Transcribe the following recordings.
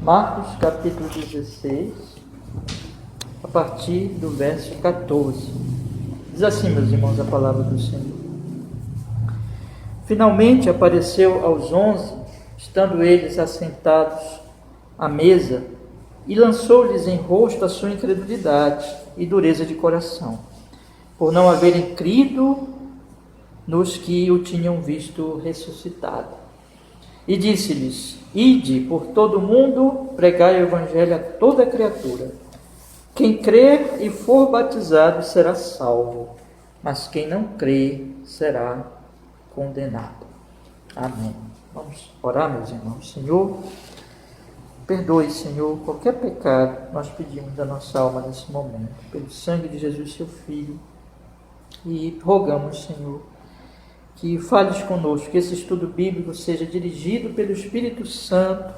Marcos capítulo 16, a partir do verso 14. Diz assim, meus irmãos, a palavra do Senhor. Finalmente apareceu aos 11, estando eles assentados à mesa, e lançou-lhes em rosto a sua incredulidade e dureza de coração, por não haverem crido nos que o tinham visto ressuscitado. E disse-lhes: Ide por todo o mundo, pregai o evangelho a toda criatura. Quem crer e for batizado será salvo, mas quem não crer será condenado. Amém. Vamos orar, meus irmãos. Senhor, perdoe, Senhor, qualquer pecado nós pedimos da nossa alma nesse momento, pelo sangue de Jesus, seu Filho, e rogamos, Senhor, que fales conosco, que esse estudo bíblico seja dirigido pelo Espírito Santo,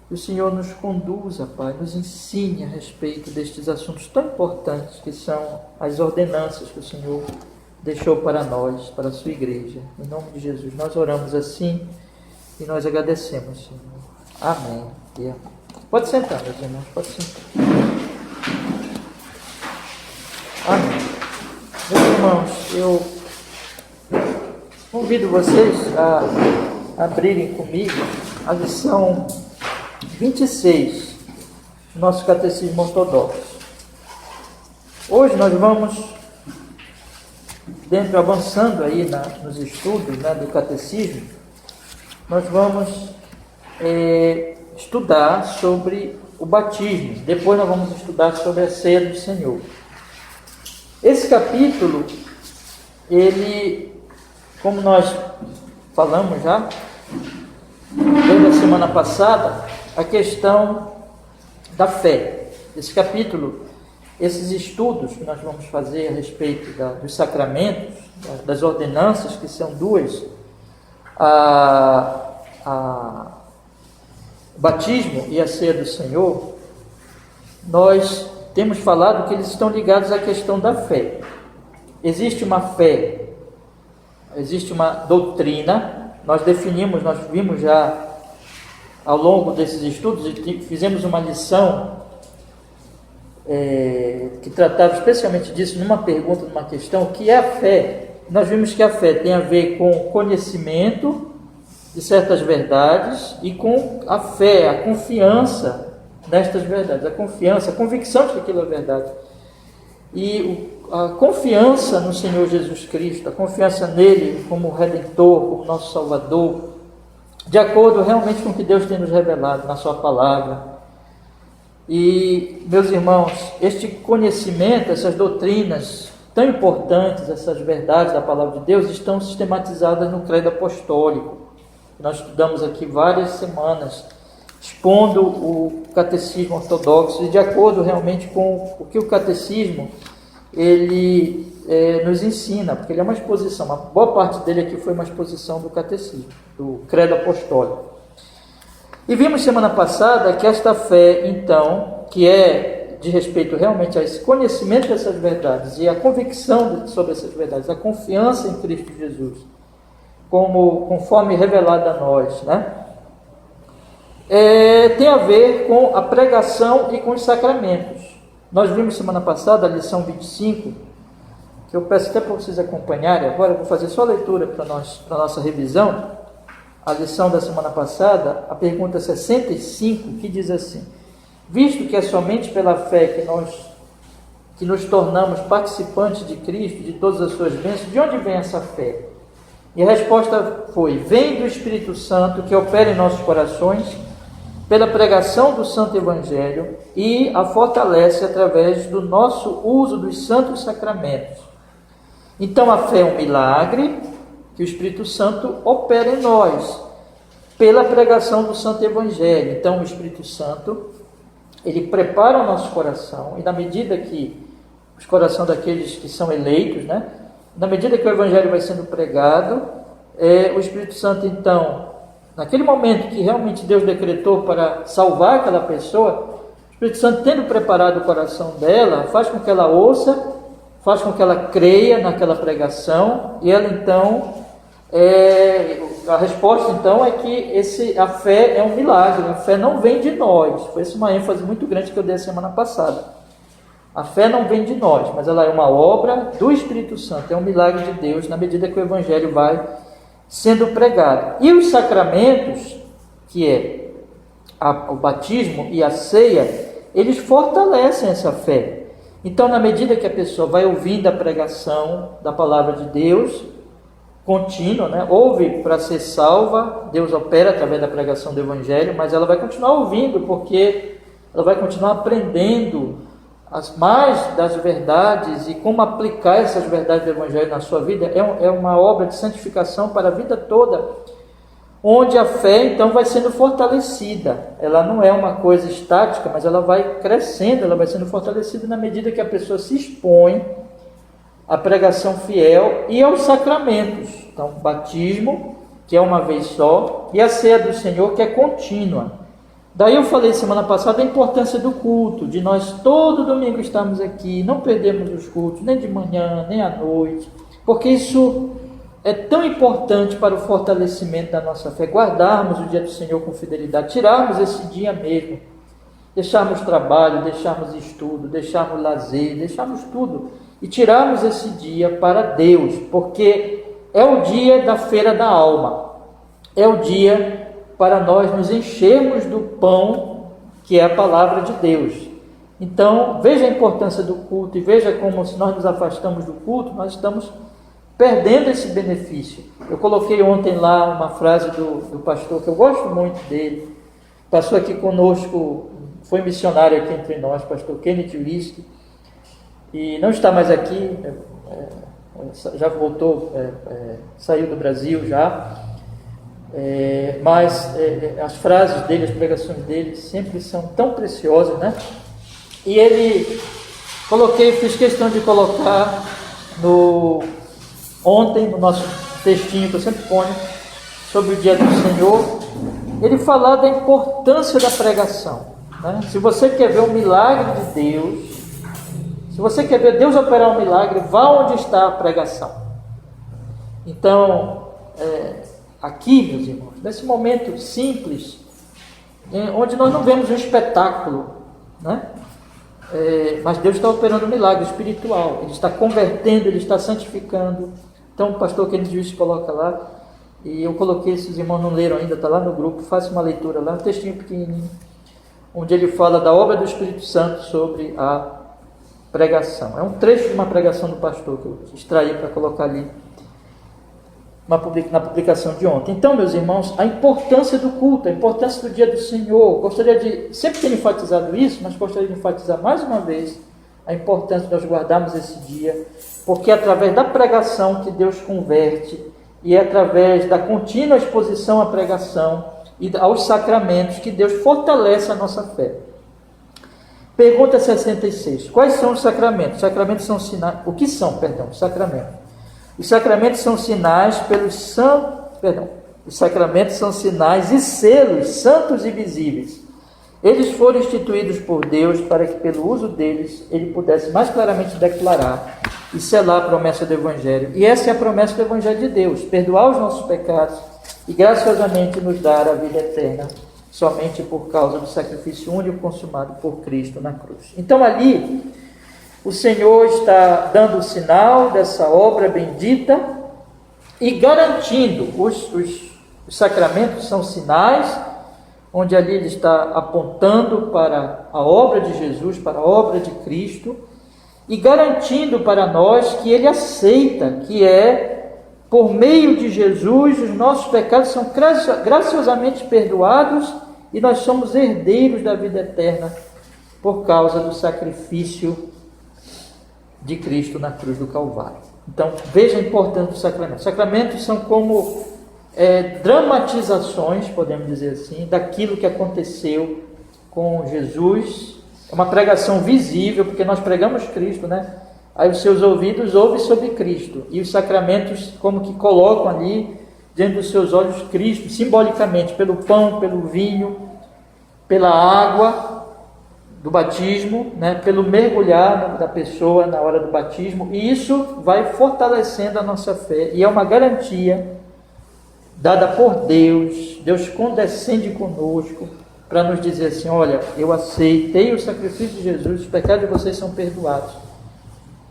que o Senhor nos conduza, Pai, nos ensine a respeito destes assuntos tão importantes que são as ordenanças que o Senhor deixou para nós, para a sua igreja. Em nome de Jesus, nós oramos assim e nós agradecemos, Senhor. Amém e amém. Pode sentar, meus irmãos, pode sentar. Amém. Meus irmãos, eu convido vocês a abrirem comigo a lição 26 do nosso Catecismo Ortodoxo. Hoje nós vamos, avançando aí nos estudos do Catecismo, nós vamos estudar sobre o batismo. Depois nós vamos estudar sobre a ceia do Senhor. Esse capítulo, ele, como nós falamos já, desde a semana passada, a questão da fé. Esse capítulo, esses estudos que nós vamos fazer a respeito dos sacramentos, das ordenanças, que são duas, o batismo e a ceia do Senhor, nós temos falado que eles estão ligados à questão da fé. Existe uma fé, existe uma doutrina, nós vimos já ao longo desses estudos, e fizemos uma lição que tratava especialmente disso, numa pergunta, numa questão, o que é a fé? Nós vimos que a fé tem a ver com o conhecimento de certas verdades e com a fé, a confiança nestas verdades, a convicção de que aquilo é verdade. E a confiança no Senhor Jesus Cristo, a confiança nele como Redentor, como nosso Salvador, de acordo realmente com o que Deus tem nos revelado na sua palavra. E, meus irmãos, este conhecimento, essas doutrinas tão importantes, essas verdades da palavra de Deus, estão sistematizadas no credo apostólico. Nós estudamos aqui várias semanas, expondo o catecismo ortodoxo, e de acordo realmente com o que o catecismo ele nos ensina, porque ele é uma exposição, uma boa parte dele aqui foi uma exposição do catecismo, do credo apostólico. E vimos semana passada que esta fé, então, que é de respeito realmente a esse conhecimento dessas verdades e a convicção sobre essas verdades, a confiança em Cristo Jesus, conforme revelada a nós, tem a ver com a pregação e com os sacramentos. Nós vimos semana passada a lição 25, que eu peço até para vocês acompanharem. Agora eu vou fazer só a leitura para a nossa revisão. A lição da semana passada, a pergunta 65, que diz assim: visto que é somente pela fé que nos tornamos participantes de Cristo, de todas as suas bênçãos, de onde vem essa fé? E a resposta foi: vem do Espírito Santo que opera em nossos corações pela pregação do Santo Evangelho e a fortalece através do nosso uso dos santos sacramentos. Então a fé é um milagre que o Espírito Santo opera em nós pela pregação do Santo Evangelho. Então o Espírito Santo, ele prepara o nosso coração, e na medida que os corações daqueles que são eleitos, na medida que o Evangelho vai sendo pregado, o Espírito Santo, então, naquele momento que realmente Deus decretou para salvar aquela pessoa, o Espírito Santo, tendo preparado o coração dela, faz com que ela ouça, faz com que ela creia naquela pregação, e ela então a resposta então é que a fé é um milagre, a fé não vem de nós. Foi essa uma ênfase muito grande que eu dei a semana passada. A fé não vem de nós, mas ela é uma obra do Espírito Santo, é um milagre de Deus na medida que o Evangelho vai sendo pregado. E os sacramentos, que é o batismo e a ceia, eles fortalecem essa fé. Então, na medida que a pessoa vai ouvindo a pregação da palavra de Deus, contínua, né? Ouve para ser salva, Deus opera através da pregação do Evangelho, mas ela vai continuar ouvindo, porque ela vai continuar aprendendo mais das verdades e como aplicar essas verdades do Evangelho na sua vida. É uma obra de santificação para a vida toda, onde a fé então vai sendo fortalecida. Ela não é uma coisa estática, mas ela vai crescendo, ela vai sendo fortalecida na medida que a pessoa se expõe à pregação fiel e aos sacramentos. Então, o batismo, que é uma vez só, e a ceia do Senhor, que é contínua. Daí eu falei semana passada a importância do culto, de nós todo domingo estarmos aqui, não perdemos os cultos, nem de manhã, nem à noite, porque isso é tão importante para o fortalecimento da nossa fé, guardarmos o dia do Senhor com fidelidade, tirarmos esse dia mesmo, deixarmos trabalho, deixarmos estudo, deixarmos lazer, deixarmos tudo, e tirarmos esse dia para Deus, porque é o dia da feira da alma, é o dia para nós nos enchermos do pão que é a palavra de Deus. Então, veja a importância do culto e veja como, se nós nos afastamos do culto, nós estamos perdendo esse benefício. Eu coloquei ontem lá uma frase do pastor, que eu gosto muito dele, passou aqui conosco, foi missionário aqui entre nós, pastor Kenneth Whisky, e não está mais aqui, já voltou, saiu do Brasil já, mas as frases dele, as pregações dele sempre são tão preciosas, né? E ele fiz questão de colocar ontem no nosso textinho que eu sempre ponho sobre o dia do Senhor, ele falar da importância da pregação, né? Se você quer ver o milagre de Deus, se você quer ver Deus operar um milagre, vá onde está a pregação. Então, aqui, meus irmãos, nesse momento simples, onde nós não vemos um espetáculo, né? Mas Deus está operando um milagre espiritual, Ele está convertendo, Ele está santificando. Então o pastor Kennedy Wilson coloca lá, e eu coloquei, se os irmãos não leram ainda, está lá no grupo, faça uma leitura lá, um textinho pequenininho, onde ele fala da obra do Espírito Santo sobre a pregação. É um trecho de uma pregação do pastor que eu extraí para colocar ali na publicação de ontem. Então, meus irmãos, a importância do culto, a importância do dia do Senhor, gostaria de, sempre ter enfatizado isso, mas gostaria de enfatizar mais uma vez a importância de nós guardarmos esse dia, porque é através da pregação que Deus converte, e é através da contínua exposição à pregação e aos sacramentos que Deus fortalece a nossa fé. Pergunta 66. Quais são os sacramentos? Os sacramentos são sinais. O que são, os sacramentos? Os sacramentos são sinais Os sacramentos são sinais e selos santos e visíveis. Eles foram instituídos por Deus para que, pelo uso deles, Ele pudesse mais claramente declarar e selar a promessa do Evangelho. E essa é a promessa do Evangelho de Deus: perdoar os nossos pecados e graciosamente nos dar a vida eterna, somente por causa do sacrifício único consumado por Cristo na cruz. Então ali, o Senhor está dando o sinal dessa obra bendita e garantindo. Os sacramentos são sinais, onde ali ele está apontando para a obra de Jesus, para a obra de Cristo, e garantindo para nós que ele aceita, que por meio de Jesus, os nossos pecados são graciosamente perdoados e nós somos herdeiros da vida eterna por causa do sacrifício de Cristo na cruz do Calvário. Então, veja a importância dos sacramentos. Os sacramentos são como dramatizações, podemos dizer assim, daquilo que aconteceu com Jesus. É uma pregação visível, porque nós pregamos Cristo, né? Aí os seus ouvidos ouvem sobre Cristo, e os sacramentos como que colocam ali diante dos seus olhos Cristo, simbolicamente, pelo pão, pelo vinho, pela água do batismo, né? Pelo mergulhar da pessoa na hora do batismo, e isso vai fortalecendo a nossa fé, e é uma garantia dada por Deus. Deus condescende conosco para nos dizer assim: olha, eu aceitei o sacrifício de Jesus, os pecados de vocês são perdoados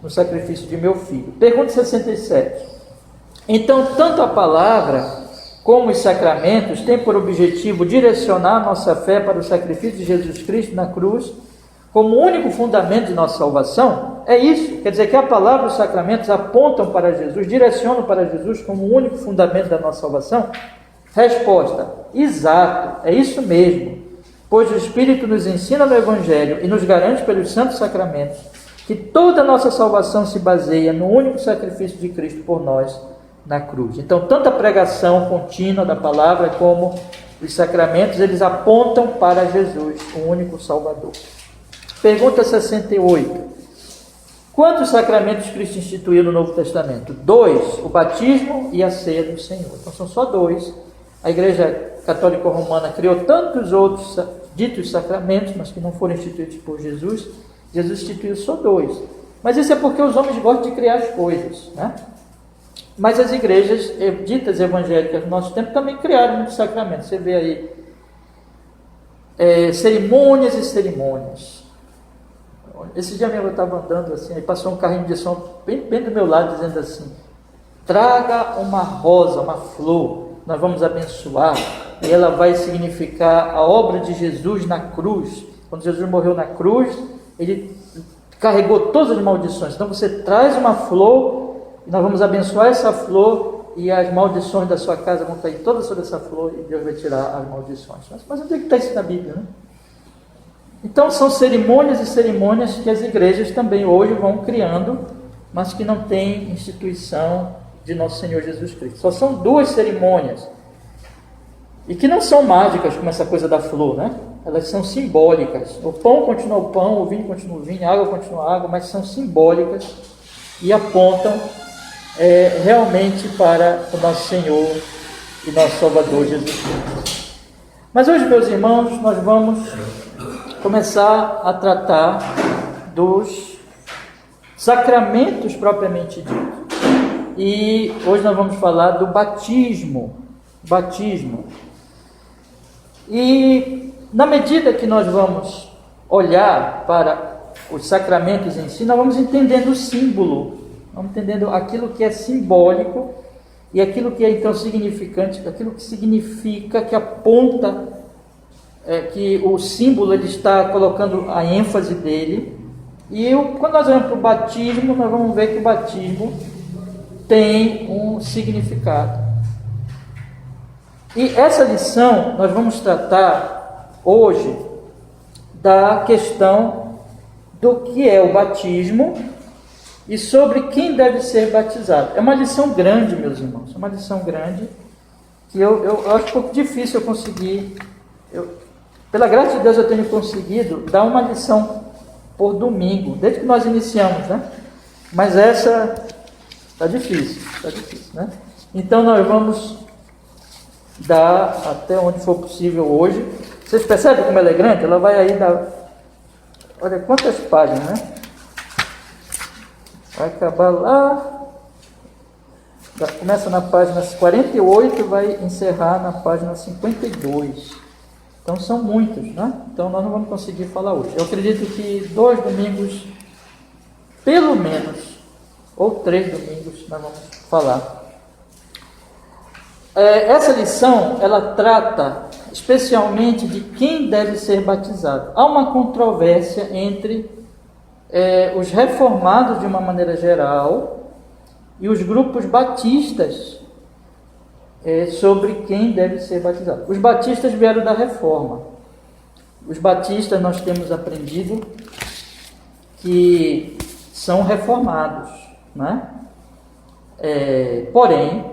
no sacrifício de meu filho. Pergunta 67. Então, tanto a palavra como os sacramentos têm por objetivo direcionar nossa fé para o sacrifício de Jesus Cristo na cruz como único fundamento de nossa salvação? É isso, quer dizer que a palavra e os sacramentos apontam para Jesus, direcionam para Jesus como o único fundamento da nossa salvação? Resposta: exato, é isso mesmo, pois o Espírito nos ensina no Evangelho e nos garante pelos santos sacramentos que toda a nossa salvação se baseia no único sacrifício de Cristo por nós na cruz. Então, tanto a pregação contínua da palavra como os sacramentos, eles apontam para Jesus, o único Salvador. Pergunta 68. Quantos sacramentos Cristo instituiu no Novo Testamento? 2, o batismo e a ceia do Senhor. Então são só 2. A Igreja Católica Romana criou tantos outros ditos sacramentos, mas que não foram instituídos por Jesus. Jesus instituiu só 2. Mas isso é porque os homens gostam de criar as coisas, né? Mas as igrejas ditas evangélicas do nosso tempo também criaram muitos sacramentos. Você vê aí cerimônias e cerimônias. Esse dia mesmo eu estava andando assim, aí passou um carrinho de som bem do meu lado, dizendo assim: traga uma rosa, uma flor, nós vamos abençoar, e ela vai significar a obra de Jesus na cruz. Quando Jesus morreu na cruz, ele carregou todas as maldições. Então você traz uma flor, e nós vamos abençoar essa flor, e as maldições da sua casa vão cair todas sobre essa flor, e Deus vai tirar as maldições. Mas onde é que está isso na Bíblia, né? Então são cerimônias e cerimônias que as igrejas também hoje vão criando, mas que não têm instituição de Nosso Senhor Jesus Cristo. Só são 2 cerimônias, e que não são mágicas como essa coisa da flor, né? Elas são simbólicas. O pão continua o pão, o vinho continua o vinho, a água continua a água, mas são simbólicas e apontam realmente para o nosso Senhor e nosso Salvador Jesus Cristo. Mas hoje, meus irmãos, nós vamos começar a tratar dos sacramentos propriamente ditos. E hoje nós vamos falar do batismo. E na medida que nós vamos olhar para os sacramentos em si, nós vamos entendendo o símbolo, vamos entendendo aquilo que é simbólico e aquilo que é então significante, aquilo que significa, que aponta, que o símbolo ele está colocando a ênfase dele. E quando nós olhamos para o batismo, nós vamos ver que o batismo tem um significado. E essa lição nós vamos tratar hoje da questão do que é o batismo e sobre quem deve ser batizado. É uma lição grande, meus irmãos, é uma lição grande que eu acho um pouco difícil eu conseguir. Pela graça de Deus eu tenho conseguido dar uma lição por domingo, desde que nós iniciamos, né? Mas essa está difícil, né? Então nós vamos dar até onde for possível hoje. Vocês percebem como ela é grande? Ela vai aí dar, olha quantas páginas, né? Vai acabar lá, começa na página 48 e vai encerrar na página 52. Então são muitos, né? Então nós não vamos conseguir falar hoje. Eu acredito que 2 domingos, pelo menos, ou 3 domingos, nós vamos falar. Essa lição, ela trata especialmente de quem deve ser batizado. Há uma controvérsia entre os reformados de uma maneira geral e os grupos batistas sobre quem deve ser batizado. Os batistas vieram da reforma. Os batistas nós temos aprendido que são reformados, né? Porém,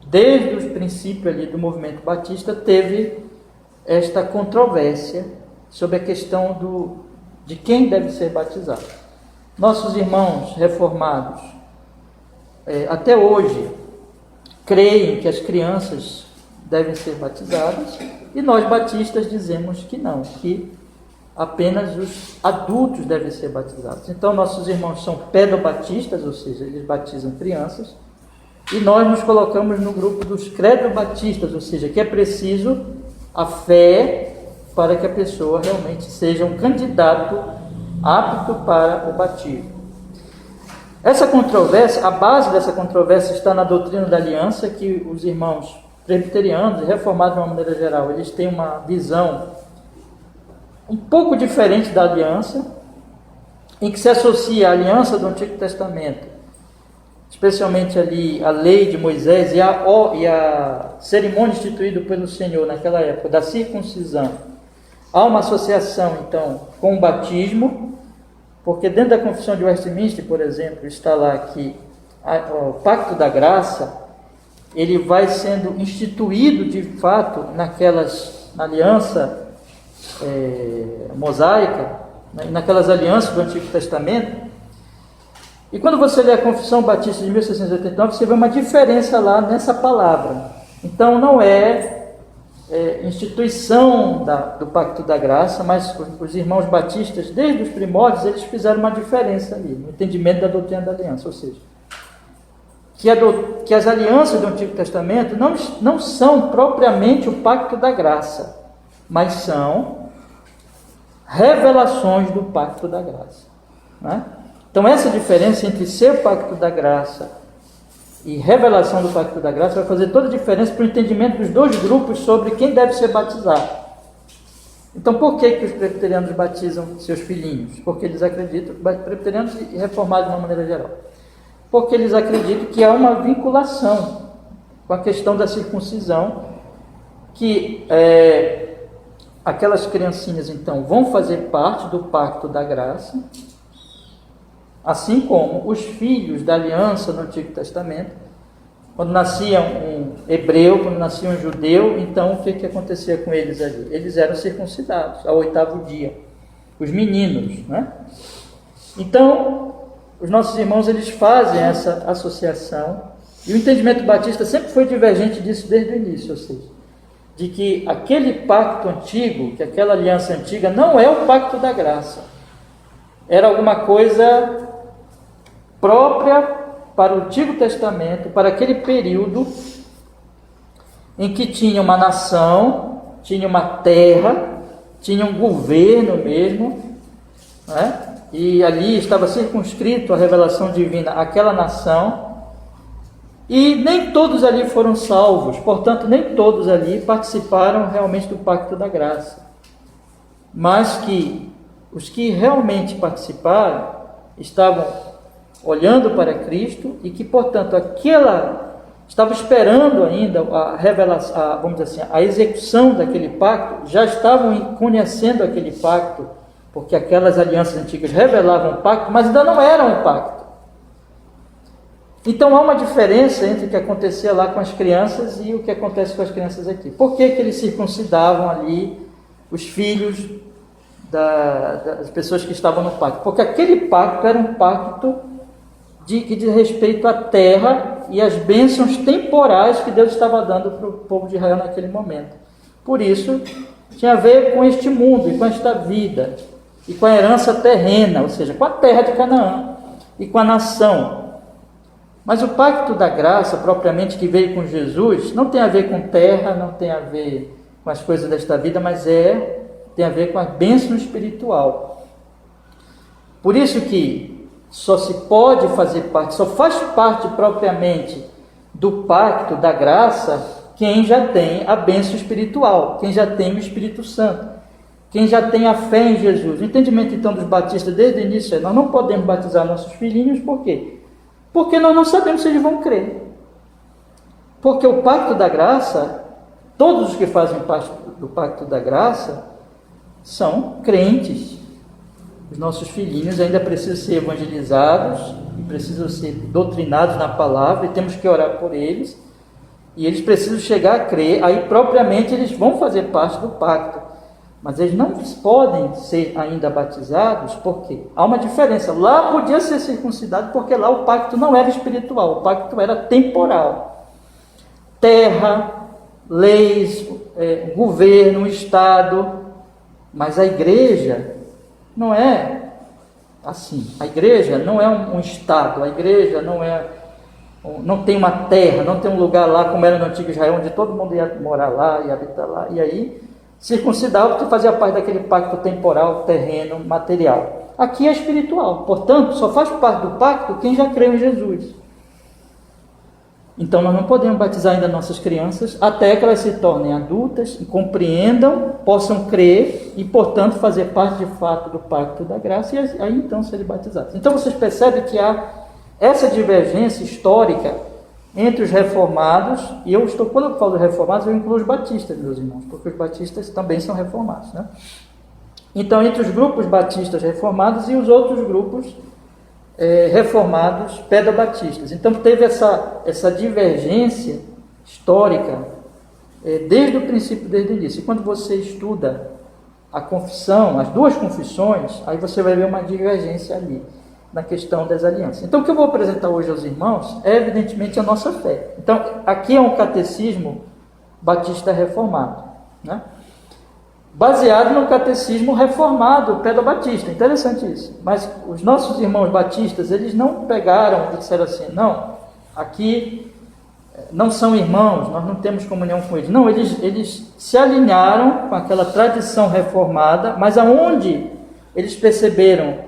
desde os princípios ali do movimento batista, teve esta controvérsia sobre a questão de quem deve ser batizado. Nossos irmãos reformados, até hoje, creem que as crianças devem ser batizadas, e nós batistas dizemos que não, que apenas os adultos devem ser batizados. Então, nossos irmãos são pedobatistas, ou seja, eles batizam crianças, e nós nos colocamos no grupo dos credo-batistas, ou seja, que é preciso a fé para que a pessoa realmente seja um candidato apto para o batismo. Essa controvérsia, a base dessa controvérsia está na doutrina da aliança, que os irmãos presbiterianos e reformados de uma maneira geral, eles têm uma visão um pouco diferente da aliança, em que se associa a aliança do Antigo Testamento, especialmente ali a lei de Moisés e a cerimônia instituída pelo Senhor naquela época, da circuncisão. Há uma associação, então, com o batismo, porque dentro da Confissão de Westminster, por exemplo, está lá que o Pacto da Graça, ele vai sendo instituído de fato na aliança mosaica, naquelas alianças do Antigo Testamento. E quando você lê a Confissão Batista de 1689, você vê uma diferença lá nessa palavra. Então não é instituição do Pacto da Graça, mas os irmãos batistas, desde os primórdios, eles fizeram uma diferença ali, no entendimento da doutrina da aliança, ou seja, que as alianças do Antigo Testamento não são propriamente o Pacto da Graça, mas são revelações do Pacto da Graça, né? Então essa diferença entre ser o Pacto da Graça e revelação do Pacto da Graça vai fazer toda a diferença para o entendimento dos dois grupos sobre quem deve ser batizado. Então por que os presbiterianos batizam seus filhinhos? Porque eles acreditam, presbiterianos e reformados de uma maneira geral, porque eles acreditam que há uma vinculação com a questão da circuncisão, que aquelas criancinhas, então, vão fazer parte do Pacto da Graça, assim como os filhos da aliança no Antigo Testamento. Quando nascia um hebreu, quando nascia um judeu, então o que acontecia com eles ali? Eles eram circuncidados ao 8º dia, os meninos, né? Então, os nossos irmãos, eles fazem essa associação, e o entendimento batista sempre foi divergente disso desde o início, ou seja, de que aquele pacto antigo, que aquela aliança antiga, não é o Pacto da Graça. Era alguma coisa própria para o Antigo Testamento, para aquele período em que tinha uma nação, tinha uma terra, tinha um governo mesmo, né? E ali estava circunscrito a revelação divina àquela nação, e nem todos ali foram salvos, portanto nem todos ali participaram realmente do Pacto da Graça, mas que os que realmente participaram estavam olhando para Cristo, e que portanto estava esperando ainda a revelação, vamos dizer assim, a execução daquele pacto, já estavam conhecendo aquele pacto, porque aquelas alianças antigas revelavam o pacto, mas ainda não eram um pacto. Então há uma diferença entre o que acontecia lá com as crianças e o que acontece com as crianças aqui. Por que eles circuncidavam ali os filhos das pessoas que estavam no pacto? Porque aquele pacto era um pacto que diz respeito à terra e às bênçãos temporais que Deus estava dando para o povo de Israel naquele momento. Por isso, tinha a ver com este mundo e com esta vida, e com a herança terrena, ou seja, com a terra de Canaã e com a nação. Mas o Pacto da Graça, propriamente, que veio com Jesus, não tem a ver com terra, não tem a ver com as coisas desta vida, mas tem a ver com a bênção espiritual. Por isso que só se pode fazer parte, só faz parte propriamente do Pacto da Graça quem já tem a bênção espiritual, quem já tem o Espírito Santo, quem já tem a fé em Jesus. O entendimento, então, dos batistas desde o início é: nós não podemos batizar nossos filhinhos, por quê? Porque nós não sabemos se eles vão crer. Porque o Pacto da Graça, todos os que fazem parte do Pacto da Graça são crentes. Os nossos filhinhos ainda precisam ser evangelizados, e precisam ser doutrinados na palavra, e temos que orar por eles, e eles precisam chegar a crer, aí propriamente eles vão fazer parte do pacto. Mas eles não podem ser ainda batizados, porque há uma diferença. Lá podia ser circuncidado, porque lá o pacto não era espiritual, o pacto era temporal. Terra, leis, governo, Estado. Mas a igreja não é assim. A igreja não é um Estado, a igreja não é não tem uma terra, não tem um lugar lá, como era no antigo Israel, onde todo mundo ia morar lá, ia habitar lá, e aí circuncidar porque fazia parte daquele pacto temporal, terreno, material. Aqui é espiritual, portanto, só faz parte do pacto quem já creu em Jesus. Então nós não podemos batizar ainda nossas crianças até que elas se tornem adultas e compreendam, possam crer e, portanto, fazer parte de fato do pacto da graça e aí então serem batizados. Então vocês percebem que há essa divergência histórica entre os reformados, e quando eu falo reformados, eu incluo os batistas, meus irmãos, porque os batistas também são reformados, né? Então, entre os grupos batistas reformados e os outros grupos reformados pedobatistas. Então, teve essa divergência histórica desde o princípio, desde o início. E quando você estuda a confissão, as duas confissões, aí você vai ver uma divergência ali na questão das alianças. Então, o que eu vou apresentar hoje aos irmãos é, evidentemente, a nossa fé. Então, aqui é um catecismo batista reformado, né? Baseado no catecismo reformado pedobatista. Interessante isso. Mas os nossos irmãos batistas, eles não pegaram e disseram assim, não, aqui não são irmãos, nós não temos comunhão com eles. Não, eles se alinharam com aquela tradição reformada, mas aonde eles perceberam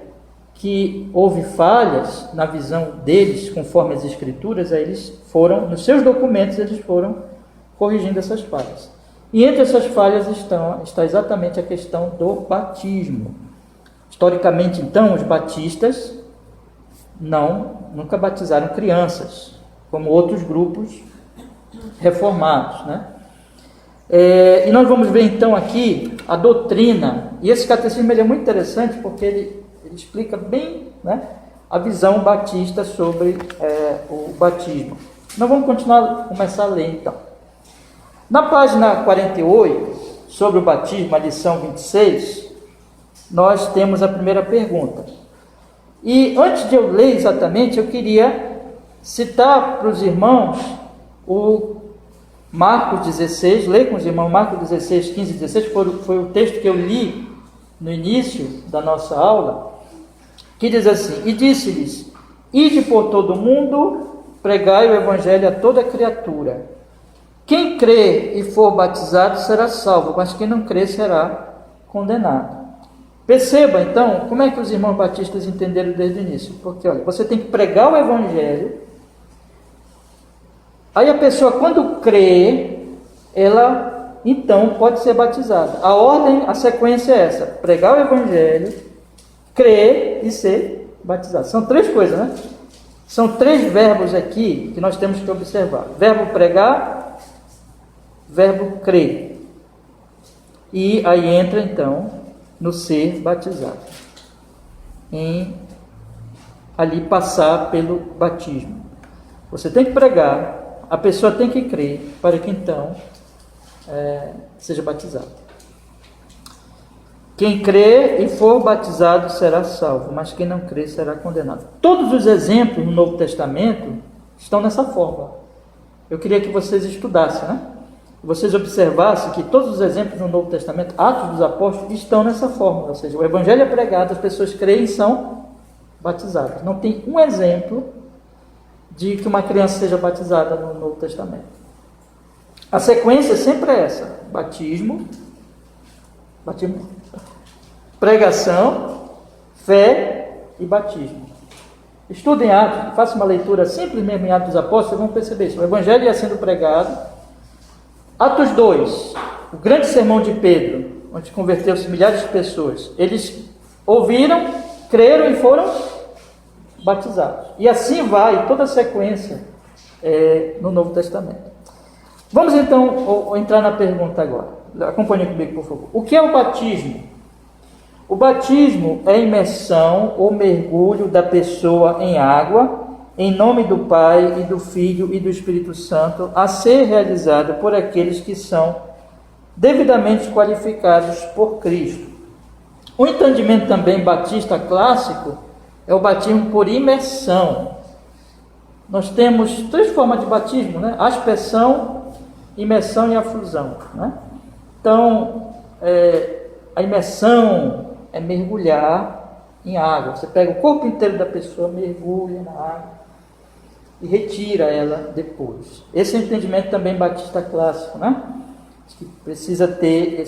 que houve falhas na visão deles, conforme as escrituras, aí eles foram, nos seus documentos, eles foram corrigindo essas falhas. E entre essas falhas está exatamente a questão do batismo. Historicamente, então, os batistas nunca batizaram crianças, como outros grupos reformados, né? E nós vamos ver então aqui a doutrina, e esse catecismo ele é muito interessante porque ele explica bem, né, a visão batista sobre o batismo. Nós vamos começar a ler então. Na página 48, sobre o batismo, a lição 26, nós temos a primeira pergunta. E antes de eu ler exatamente, eu queria citar para os irmãos o Marcos 16, ler com os irmãos Marcos 16, 15 e 16, foi o texto que eu li no início da nossa aula, que diz assim: E disse-lhes, ide por todo o mundo, pregai o evangelho a toda criatura. Quem crê e for batizado será salvo, mas quem não crê será condenado. Perceba, então, como é que os irmãos batistas entenderam desde o início. Porque, olha, você tem que pregar o evangelho, aí a pessoa, quando crê, ela, então, pode ser batizada. A ordem, a sequência é essa: pregar o evangelho, crer e ser batizado. São três coisas, né? São três verbos aqui que nós temos que observar. Verbo pregar, verbo crer. E aí entra então no ser batizado, em ali passar pelo batismo. Você tem que pregar, a pessoa tem que crer para que então seja batizado. Quem crê e for batizado será salvo, mas quem não crê será condenado. Todos os exemplos no Novo Testamento estão nessa forma. Eu queria que vocês estudassem, né? Vocês observassem que todos os exemplos no Novo Testamento, Atos dos Apóstolos, estão nessa forma. Ou seja, o evangelho é pregado, as pessoas creem e são batizadas. Não tem um exemplo de que uma criança seja batizada no Novo Testamento. A sequência sempre é essa: batismo, pregação, fé e batismo. Estudem Atos, façam uma leitura simples mesmo em Atos dos Apóstolos, vocês vão perceber isso. O evangelho ia sendo pregado. Atos 2, o grande sermão de Pedro, onde converteu-se milhares de pessoas. Eles ouviram, creram e foram batizados. E assim vai toda a sequência no Novo Testamento. Vamos então entrar na pergunta agora. Acompanhe comigo, por favor. O que é o batismo? O batismo é a imersão ou mergulho da pessoa em água, em nome do Pai e do Filho e do Espírito Santo, a ser realizado por aqueles que são devidamente qualificados por Cristo. O entendimento também batista clássico é o batismo por imersão. Nós temos três formas de batismo, né? Aspersão, imersão e afusão, né? Então, a imersão é mergulhar em água. Você pega o corpo inteiro da pessoa, mergulha na água. e retira ela depois. Esse é o entendimento também batista clássico, né? Que precisa ter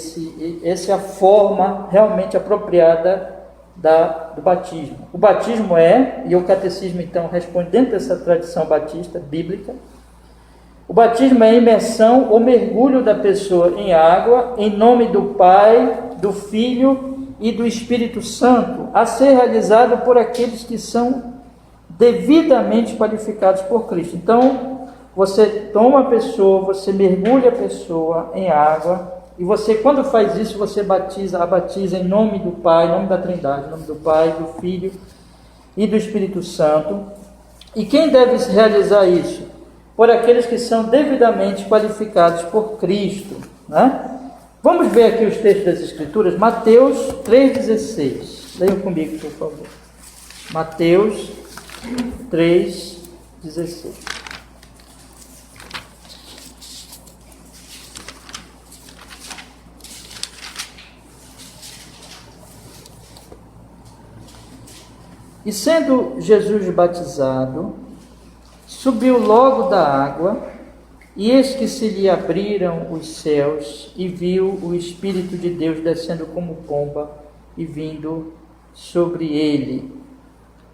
essa forma realmente apropriada do batismo. O batismo e o catecismo então responde dentro dessa tradição batista bíblica, o batismo é a imersão ou mergulho da pessoa em água, em nome do Pai, do Filho e do Espírito Santo, a ser realizado por aqueles que são devidamente qualificados por Cristo. Então, você toma a pessoa, você mergulha a pessoa em água, e você, quando faz isso, você a batiza em nome do Pai, em nome da Trindade, em nome do Pai, do Filho e do Espírito Santo. E quem deve realizar isso? Por aqueles que são devidamente qualificados por Cristo, né? Vamos ver aqui os textos das Escrituras. Mateus 3,16. Leiam comigo, por favor. Mateus 3,16. E sendo Jesus batizado, subiu logo da água, e eis que se lhe abriram os céus, e viu o Espírito de Deus descendo como pomba e vindo sobre ele.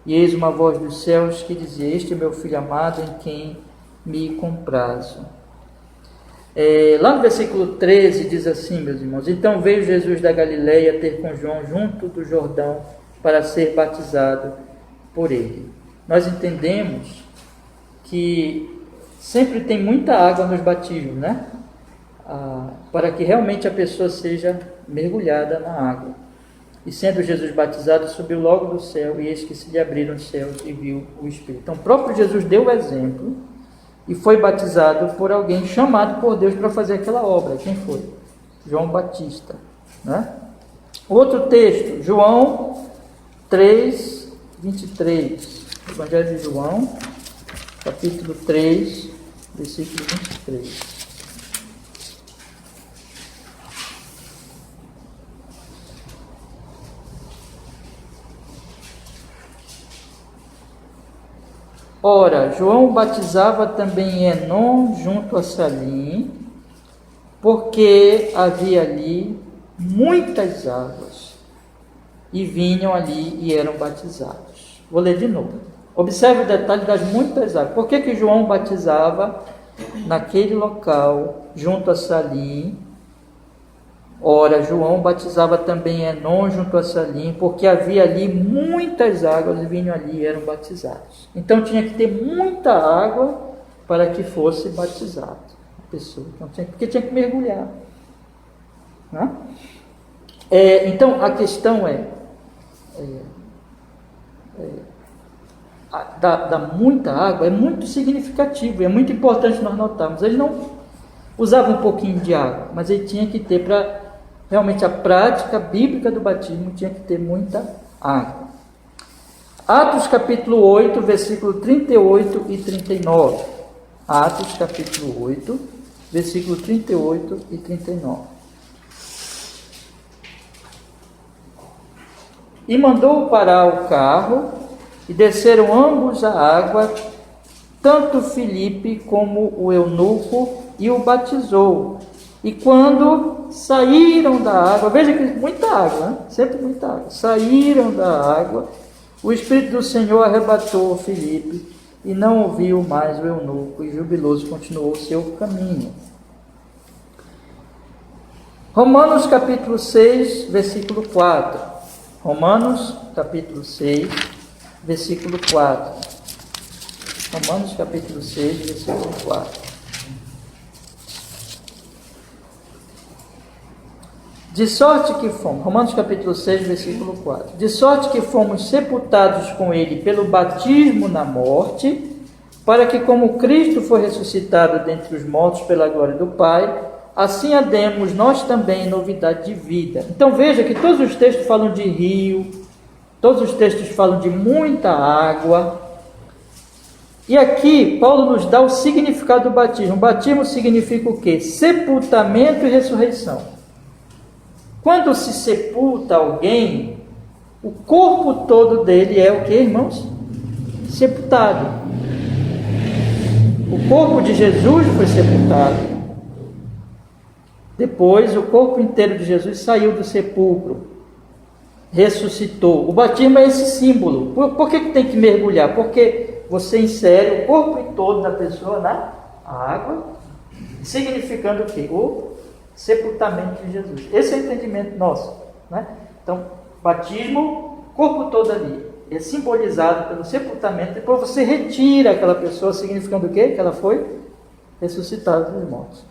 E eis uma voz dos céus que dizia: Este é meu Filho amado, em quem me comprazo. Lá no versículo 13 diz assim, meus irmãos: Então veio Jesus da Galileia ter com João junto do Jordão para ser batizado por ele. Nós entendemos que sempre tem muita água nos batismos, né? Para que realmente a pessoa seja mergulhada na água. E sendo Jesus batizado, subiu logo do céu, e eis que se lhe abriram os céus e viu o Espírito. Então o próprio Jesus deu o exemplo e foi batizado por alguém chamado por Deus para fazer aquela obra. Quem foi? João Batista, né? Outro texto, João 3, 23. Evangelho de João, capítulo 3, versículo 23. Ora, João batizava também em Enom, junto a Salim, porque havia ali muitas águas, e vinham ali e eram batizados. Vou ler de novo. Observe o detalhe das muitas águas. Por que João batizava naquele local, junto a Salim? Ora, João batizava também em Enom, junto a Salim, porque havia ali muitas águas, e vinham ali e eram batizados. Então tinha que ter muita água para que fosse batizado a pessoa. Então, porque tinha que mergulhar, né? Então a questão da muita água é muito significativo, é muito importante nós notarmos. Ele não usava um pouquinho de água, mas ele tinha que ter, para realmente a prática bíblica do batismo, tinha que ter muita água. Atos capítulo 8, versículo 38 e 39. Atos capítulo 8, versículo 38 e 39. E mandou parar o carro, e desceram ambos a água, tanto Filipe como o eunuco, e o batizou. E quando saíram da água, veja que muita água, né? Sempre muita água. Saíram da água, o Espírito do Senhor arrebatou Filipe, e não ouviu mais o eunuco, e jubiloso continuou o seu caminho. Romanos capítulo 6, versículo 4. Romanos capítulo 6, versículo 4. Romanos capítulo 6, versículo 4. De sorte que fomos, Romanos capítulo 6, versículo 4. De sorte que fomos sepultados com ele pelo batismo na morte, para que como Cristo foi ressuscitado dentre os mortos pela glória do Pai, assim ademos nós também novidade de vida. Então veja que todos os textos falam de rio, todos os textos falam de muita água. E aqui Paulo nos dá o significado do batismo. O batismo significa o quê? Sepultamento e ressurreição. Quando se sepulta alguém, o corpo todo dele é o que, irmãos? Sepultado. O corpo de Jesus foi sepultado. Depois, o corpo inteiro de Jesus saiu do sepulcro, ressuscitou. O batismo é esse símbolo. Por que tem que mergulhar? Porque você insere o corpo todo da pessoa na água, significando o quê? O sepultamento de Jesus. Esse é o entendimento nosso, né? Então, batismo, corpo todo ali, é simbolizado pelo sepultamento. Depois você retira aquela pessoa, significando o quê? Que ela foi ressuscitada dos mortos.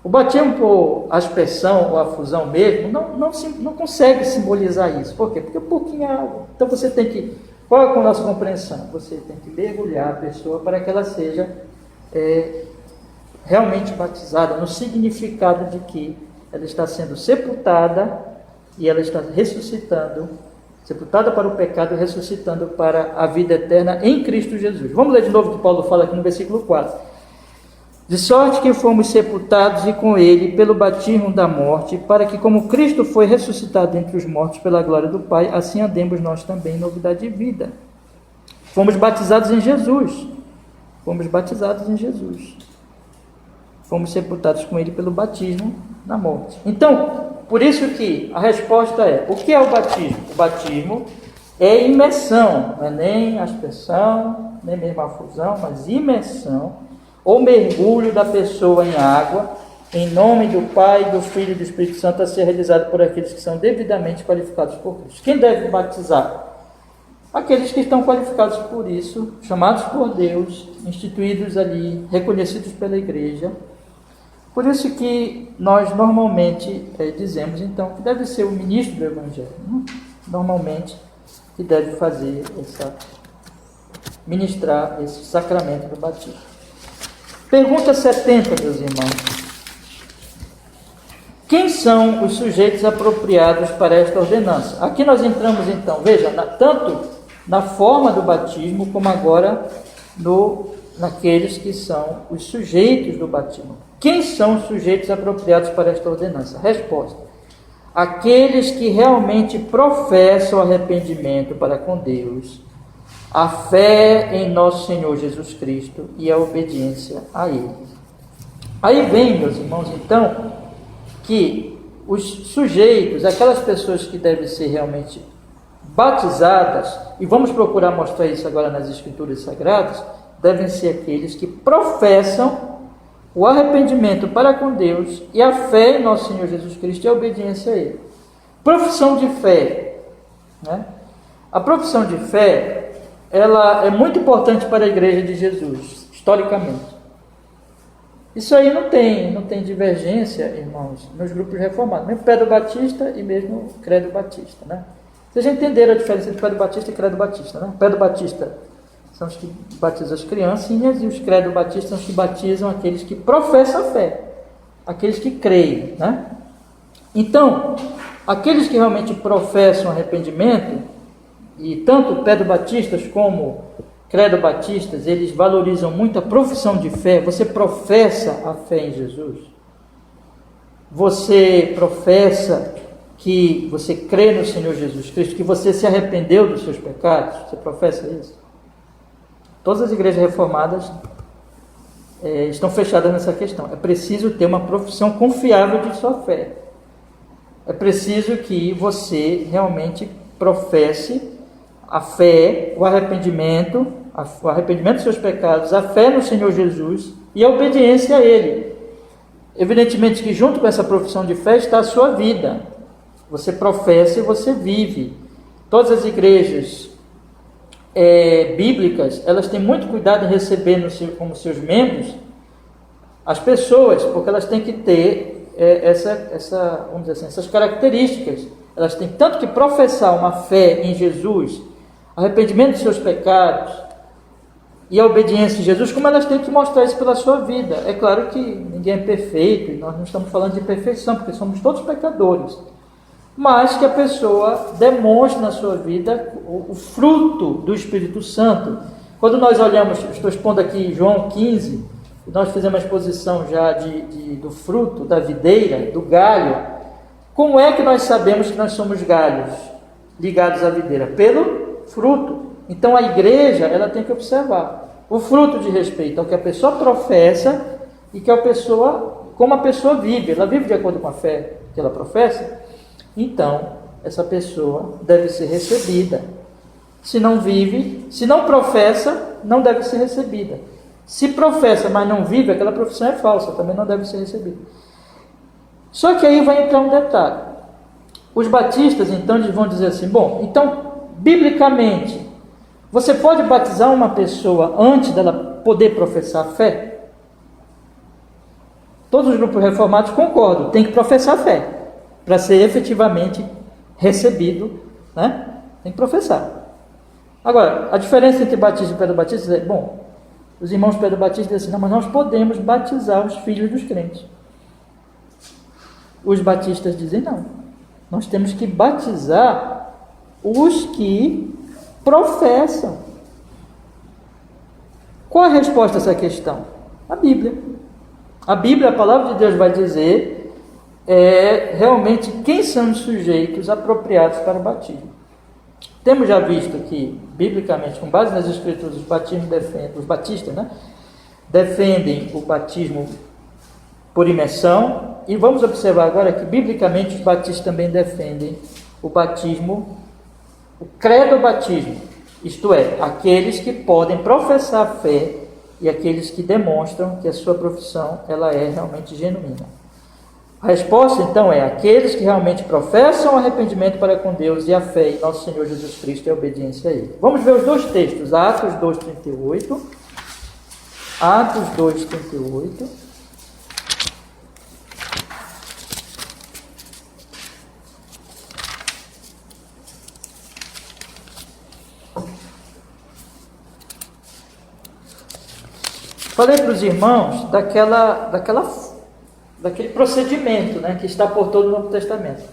O batismo por aspersão ou a fusão mesmo não consegue simbolizar isso. Por quê? Porque é pouquinho água. Então você tem que... Qual é a nossa compreensão? Você tem que mergulhar a pessoa para que ela seja realmente batizada, no significado de que ela está sendo sepultada e ela está ressuscitando, sepultada para o pecado e ressuscitando para a vida eterna em Cristo Jesus. Vamos ler de novo o que Paulo fala aqui no versículo 4. De sorte que fomos sepultados e com ele pelo batismo da morte, para que como Cristo foi ressuscitado entre os mortos pela glória do Pai, assim andemos nós também em novidade de vida. Fomos batizados em Jesus. Fomos batizados em Jesus. Fomos sepultados com ele pelo batismo da morte. Então, por isso que a resposta é, o que é o batismo? O batismo é imersão, não é nem aspersão, nem mesmo a fusão, mas imersão, ou mergulho da pessoa em água, em nome do Pai, do Filho e do Espírito Santo, a ser realizado por aqueles que são devidamente qualificados por Cristo. Quem deve batizar? Aqueles que estão qualificados por isso, chamados por Deus, instituídos ali, reconhecidos pela igreja. Por isso que nós normalmente dizemos, então, que deve ser o ministro do Evangelho, né? Normalmente, que deve fazer ministrar esse sacramento do batismo. Pergunta 70, meus irmãos. Quem são os sujeitos apropriados para esta ordenança? Aqui nós entramos então, veja, tanto na forma do batismo, como agora naqueles que são os sujeitos do batismo. Quem são os sujeitos apropriados para esta ordenança? Resposta: aqueles que realmente professam arrependimento para com Deus, a fé em nosso Senhor Jesus Cristo e a obediência a Ele. Aí vem, meus irmãos, então, que os sujeitos, aquelas pessoas que devem ser realmente batizadas, e vamos procurar mostrar isso agora nas Escrituras Sagradas, devem ser aqueles que professam o arrependimento para com Deus e a fé em nosso Senhor Jesus Cristo e a obediência a Ele. Profissão de fé, né? A profissão de fé, ela é muito importante para a igreja de Jesus, historicamente. Isso aí não tem divergência, irmãos, nos grupos reformados, mesmo Pedro Batista e mesmo Credo Batista, né? Vocês já entenderam a diferença entre Pedro Batista e Credo Batista, né? Pedro Batista são os que batizam as criancinhas e os Credo Batistas são os que batizam aqueles que professam a fé, aqueles que creem, né? Então, aqueles que realmente professam arrependimento, e tanto Pedro Batistas como Credo Batistas, eles valorizam muito a profissão de fé. Você professa a fé em Jesus? Você professa que você crê no Senhor Jesus Cristo, que você se arrependeu dos seus pecados? Você professa isso? Todas as igrejas reformadas estão fechadas nessa questão. É preciso ter uma profissão confiável de sua fé. É preciso que você realmente professe a fé, o arrependimento dos seus pecados, a fé no Senhor Jesus e a obediência a Ele. Evidentemente que junto com essa profissão de fé está a sua vida. Você professa e você vive. Todas as igrejas bíblicas, elas têm muito cuidado em receber como seus membros as pessoas, porque elas têm que ter vamos dizer assim, essas características. Elas têm tanto que professar uma fé em Jesus, arrependimento dos seus pecados e a obediência a Jesus, como elas têm que mostrar isso pela sua vida. É claro que ninguém é perfeito, e nós não estamos falando de perfeição, porque somos todos pecadores, mas que a pessoa demonstre na sua vida o fruto do Espírito Santo. Quando nós olhamos, estou expondo aqui João 15, nós fizemos uma exposição já do fruto, da videira, do galho. Como é que nós sabemos que nós somos galhos ligados à videira? Pelo fruto. Então a igreja, ela tem que observar. o fruto de respeito ao que a pessoa professa e que a pessoa, como a pessoa vive. Ela vive de acordo com a fé que ela professa, então essa pessoa deve ser recebida. Se não vive, se não professa, não deve ser recebida. Se professa, mas não vive, aquela profissão é falsa, também não deve ser recebida. Só que aí vai entrar um detalhe. Os batistas, então, eles vão dizer assim, bom, então, biblicamente, você pode batizar uma pessoa antes dela poder professar a fé? Todos os grupos reformados concordam, tem que professar a fé, para ser efetivamente recebido, né? Tem que professar. Agora, a diferença entre batista e pedobatista é, bom, os irmãos pedobatistas dizem assim, não, mas nós podemos batizar os filhos dos crentes. Os batistas dizem, não, nós temos que batizar os que professam. Qual a resposta a essa questão? A Bíblia. A Bíblia, a palavra de Deus vai dizer realmente quem são os sujeitos apropriados para o batismo. Temos já visto que, biblicamente, com base nas Escrituras, os batistas, né, defendem o batismo por imersão, e vamos observar agora que, biblicamente, os batistas também defendem o batismo, o credo-batismo, isto é, aqueles que podem professar a fé e aqueles que demonstram que a sua profissão ela é realmente genuína. A resposta, então, é aqueles que realmente professam o arrependimento para com Deus e a fé em nosso Senhor Jesus Cristo e a obediência a Ele. Vamos ver os dois textos, Atos 2,38. Atos 2,38. Falei para os irmãos daquele procedimento, né, que está por todo o Novo Testamento.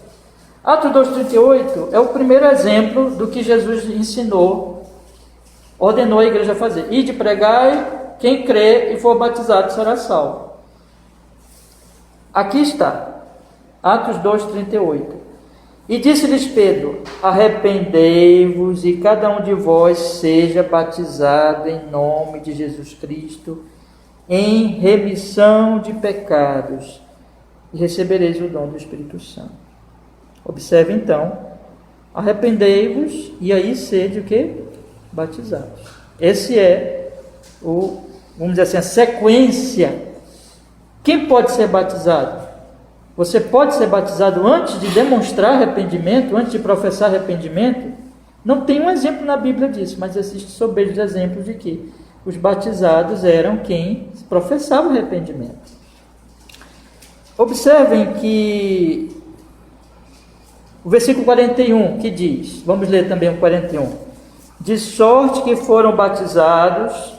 Atos 2,38 é o primeiro exemplo do que Jesus ensinou, ordenou a igreja a fazer. Ide pregai, quem crê e for batizado será salvo. Aqui está, Atos 2,38. E disse-lhes Pedro, arrependei-vos e cada um de vós seja batizado em nome de Jesus Cristo, em remissão de pecados, e recebereis o dom do Espírito Santo. Observe então, arrependei-vos e aí sede o quê? Batizados. Esse é vamos dizer assim, a sequência. Quem pode ser batizado? Você pode ser batizado antes de demonstrar arrependimento, antes de professar arrependimento? Não tem um exemplo na Bíblia disso, mas existem soberbos exemplos de que os batizados eram quem professava o arrependimento. Observem que o versículo 41 que diz, vamos ler também o 41, de sorte que foram batizados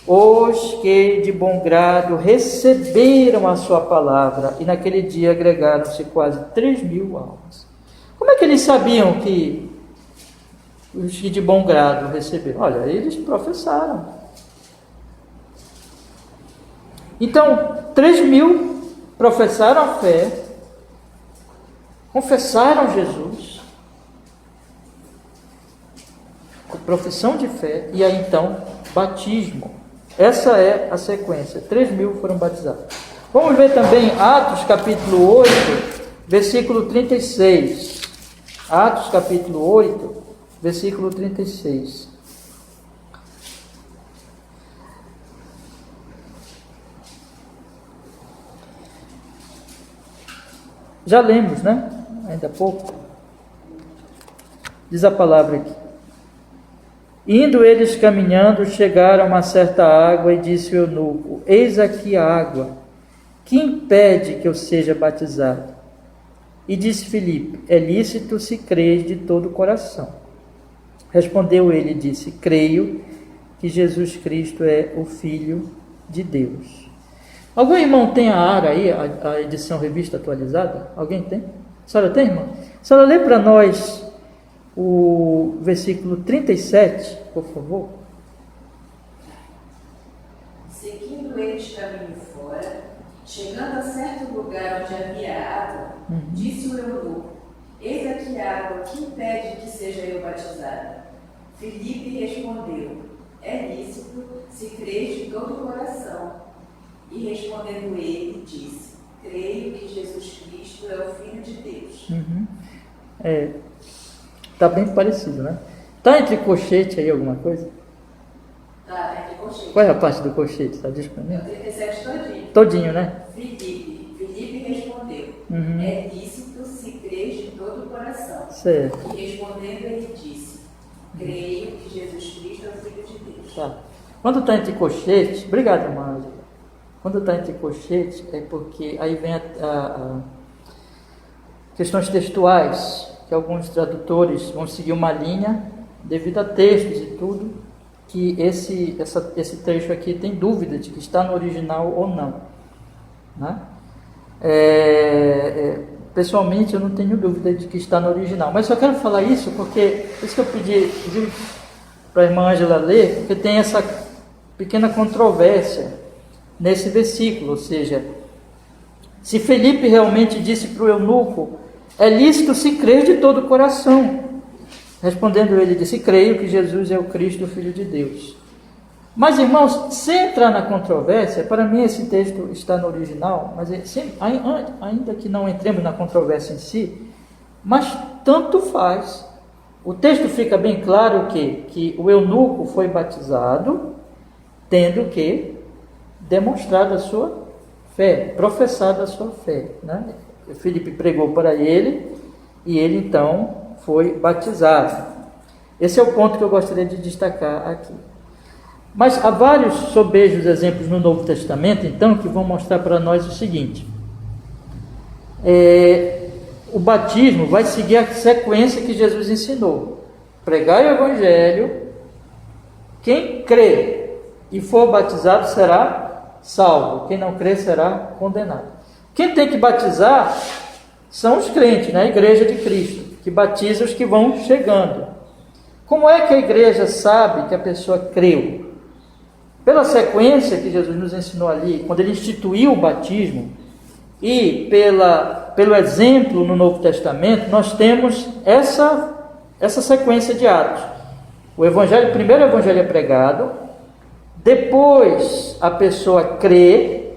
os que de bom grado receberam a sua palavra, e naquele dia agregaram-se quase 3.000 almas. Como é que eles sabiam que os que de bom grado receberam? Olha, eles professaram. Então, 3.000 professaram a fé, confessaram Jesus, com profissão de fé, e aí então, batismo. Essa é a sequência. 3.000 foram batizados. Vamos ver também Atos capítulo 8, versículo 36. Atos capítulo 8, versículo 36. Já lemos, né? Ainda há pouco. Diz a palavra aqui. Indo eles caminhando, chegaram a uma certa água, e disse o eunuco, eis aqui a água, que impede que eu seja batizado? E disse Filipe, é lícito se creres de todo o coração. Respondeu ele e disse, creio que Jesus Cristo é o Filho de Deus. Algum irmão tem a ARA aí, a edição revista atualizada? Alguém tem? A senhora tem, irmão? A senhora lê para nós o versículo 37, por favor. Seguindo eles caminho fora, chegando a certo lugar onde havia água, disse o eunuco, eis aqui a água, que impede que seja eu batizado? Filipe respondeu, é lícito se crês de todo o coração. E respondendo ele, disse: creio que Jesus Cristo é o Filho de Deus. Tá bem parecido, né? Tá entre colchete aí alguma coisa? Tá, entre colchete. Qual é a parte do colchete? Tá disponível? É o 37 todinho. Todinho, né? Filipe respondeu: é lícito se crês de todo o coração. Certo. E respondendo ele disse: creio que Jesus Cristo é o Filho de Deus. Tá. Quando está entre colchetes, obrigado, irmã Ângela. Quando está entre colchetes é porque aí vem a questões textuais, que alguns tradutores vão seguir uma linha devido a textos e tudo, que esse trecho aqui tem dúvida de que está no original ou não, né? Pessoalmente eu não tenho dúvida de que está no original, mas só quero falar isso porque isso que eu pedi para a irmã Ângela ler, porque tem essa pequena controvérsia nesse versículo, ou seja, se Felipe realmente disse para o eunuco, é lícito se crer de todo o coração. Respondendo ele, disse, creio que Jesus é o Cristo, o Filho de Deus. Mas, irmãos, sem entrar na controvérsia, para mim esse texto está no original, mas ainda que não entremos na controvérsia em si, mas tanto faz. O texto fica bem claro que o eunuco foi batizado, tendo que demonstrado a sua fé, professado a sua fé, né? Filipe pregou para ele e ele então foi batizado. Esse é o ponto que eu gostaria de destacar aqui. Mas há vários sobejos exemplos no Novo Testamento, então, que vão mostrar para nós o seguinte: o batismo vai seguir a sequência que Jesus ensinou. Pregai o Evangelho, quem crê e for batizado será salvo, quem não crê será condenado. Quem tem que batizar são os crentes, né? A igreja de Cristo, que batiza os que vão chegando. Como é que a igreja sabe que a pessoa creu? Pela sequência que Jesus nos ensinou ali, quando ele instituiu o batismo, e pelo exemplo no Novo Testamento, nós temos essa sequência de atos. Primeiro o evangelho é pregado, depois a pessoa crê,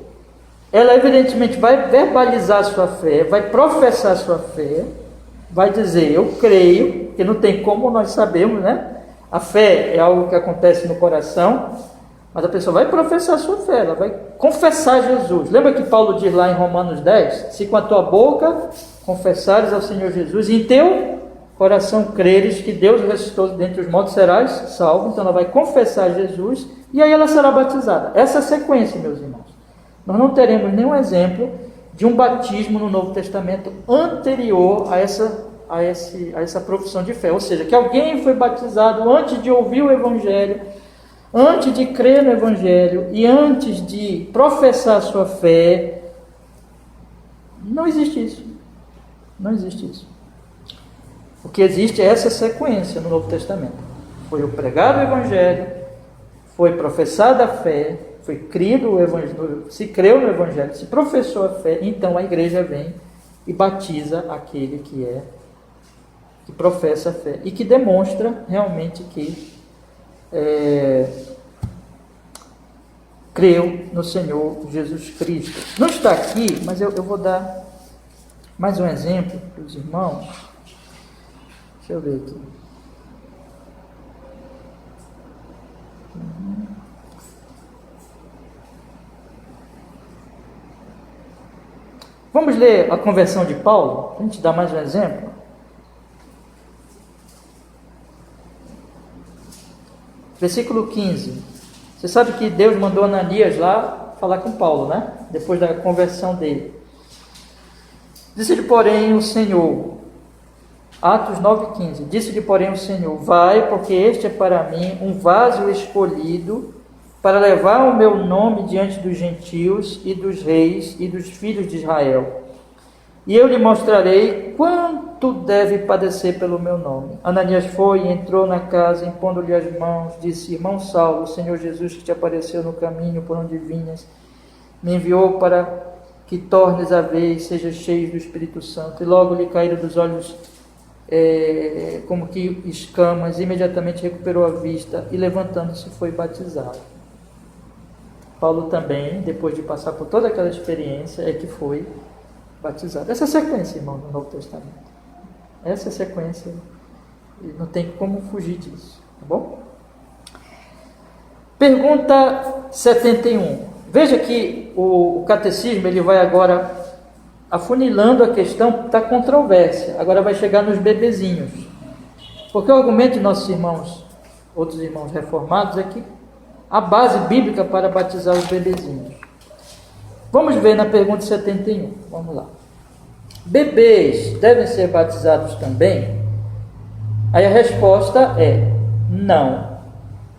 ela evidentemente vai verbalizar a sua fé, vai professar a sua fé, vai dizer, eu creio, que não tem como nós sabemos, né? A fé é algo que acontece no coração, mas a pessoa vai professar a sua fé, ela vai confessar Jesus. Lembra que Paulo diz lá em Romanos 10? Se com a tua boca confessares ao Senhor Jesus, e em teu coração creres que Deus ressuscitou dentre os mortos, serás salvo. Então ela vai confessar Jesus, e aí ela será batizada. Essa é a sequência, meus irmãos. Nós não teremos nenhum exemplo de um batismo no Novo Testamento anterior a essa profissão de fé. Ou seja, que alguém foi batizado antes de ouvir o Evangelho, antes de crer no Evangelho e antes de professar a sua fé. Não existe isso. Não existe isso. O que existe é essa sequência no Novo Testamento. Foi o pregado o Evangelho, foi professada a fé, foi crido o Evangelho, se creu no Evangelho, se professou a fé, então a igreja vem e batiza aquele que professa a fé e que demonstra realmente que creu no Senhor Jesus Cristo. Não está aqui, mas eu vou dar mais um exemplo para os irmãos. Deixa eu ver aqui. Vamos ler a conversão de Paulo? A gente dá mais um exemplo. Versículo 15. Você sabe que Deus mandou Ananias lá falar com Paulo, né? Depois da conversão dele. Disse-lhe, porém, o Senhor, Atos 9,15, disse-lhe, porém, o Senhor, vai, porque este é para mim um vaso escolhido para levar o meu nome diante dos gentios e dos reis e dos filhos de Israel. E eu lhe mostrarei quanto deve padecer pelo meu nome. Ananias foi e entrou na casa, impondo-lhe as mãos, disse, irmão Saulo, o Senhor Jesus que te apareceu no caminho por onde vinhas, me enviou para que tornes a ver e sejas cheio do Espírito Santo. E logo lhe caíram dos olhos como que escamas, imediatamente recuperou a vista e levantando-se foi batizado. Paulo também, depois de passar por toda aquela experiência, é que foi batizado. Essa é a sequência, irmão, do Novo Testamento. Essa é a sequência, e não tem como fugir disso, tá bom? Pergunta 71. Veja que o catecismo ele vai agora afunilando a questão da controvérsia. Agora vai chegar nos bebezinhos. Porque o argumento de nossos irmãos, outros irmãos reformados, é que a base bíblica para batizar os bebezinhos. Vamos ver na pergunta 71. Vamos lá. Bebês devem ser batizados também? Aí a resposta é não,